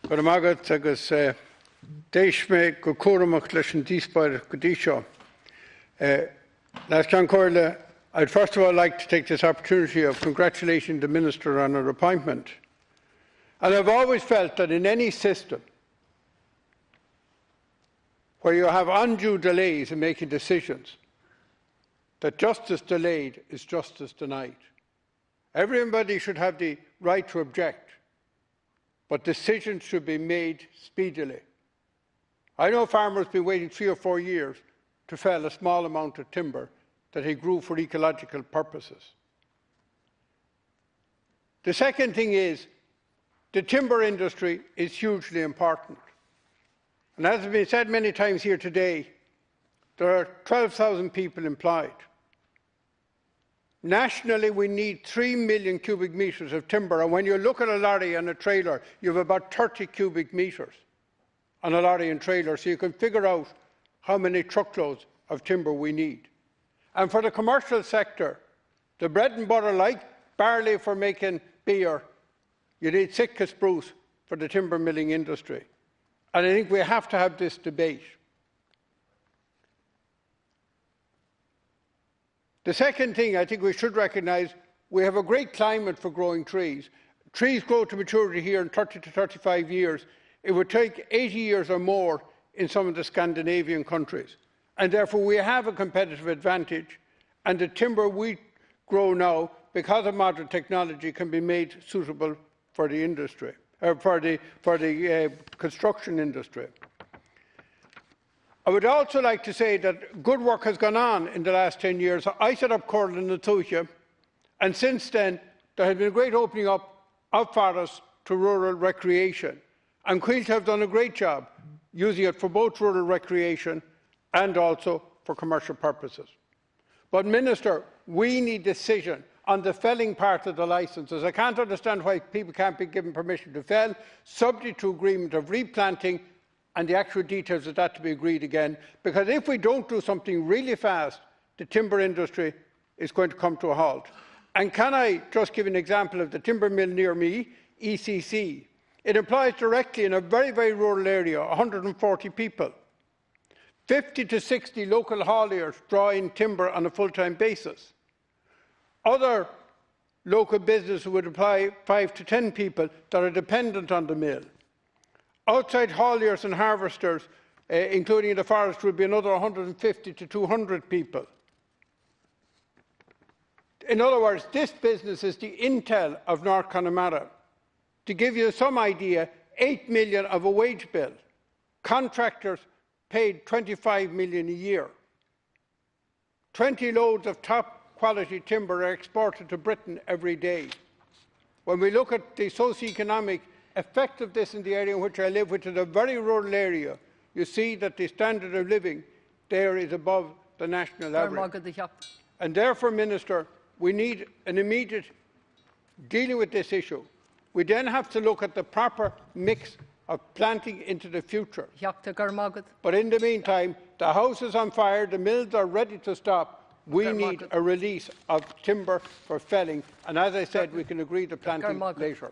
Gormagat agus déisme go cuaramach leis an díospair go dtí seo. Last John Corley, I'd first of all like to take this opportunity of congratulating the Minister on her appointment. And I've always felt that in any system where you have undue delays in making decisions, that justice delayed is justice denied. Everybody should have the right to object, but decisions should be made speedily. I know farmers have been waiting 3 or 4 years to fell a small amount of timber that he grew for ecological purposes. The second thing is the timber industry is hugely important. And as has been said many times here today, there are 12,000 people employed. Nationally, we need 3 million cubic metres of timber, and when you look at a lorry and a trailer, you have about 30 cubic metres on a lorry and trailer, so you can figure out how many truckloads of timber we need. And for the commercial sector, the bread and butter like barley for making beer, you need Sitka spruce for the timber milling industry. And I think we have to have this debate. The second thing I think we should recognise, we have a great climate for growing trees. Trees grow to maturity here in 30 to 35 years. It would take 80 years or more in some of the Scandinavian countries. And therefore we have a competitive advantage, and the timber we grow now, because of modern technology, can be made suitable for the industry, for the construction industry. I would also like to say that good work has gone on in the last 10 years. I set up Corlin and Tuathia, and since then there has been a great opening up of forests to rural recreation. And Cuív have done a great job using it for both rural recreation and also for commercial purposes. But Minister, we need decision on the felling part of the licences. I can't understand why people can't be given permission to fell, subject to agreement of replanting and the actual details of that to be agreed again, because if we don't do something really fast, the timber industry is going to come to a halt. And can I just give an example of the timber mill near me, ECC? It employs directly in a very, very rural area 140 people. 50 to 60 local hauliers draw in timber on a full-time basis. Other local businesses would employ 5 to 10 people that are dependent on the mill. Outside hauliers and harvesters, including in the forest, would be another 150 to 200 people. In other words, this business is the Intel of North Connemara. To give you some idea, 8 million of a wage bill. Contractors paid 25 million a year. 20 loads of top quality timber are exported to Britain every day. When we look at the socio-economic effect of this in the area in which I live, which is a very rural area, you see that the standard of living there is above the national average. And therefore, Minister, we need an immediate dealing with this issue. We then have to look at the proper mix of planting into the future. But in the meantime, the house is on fire, the mills are ready to stop. We need a release of timber for felling, and as I said, we can agree to planting later.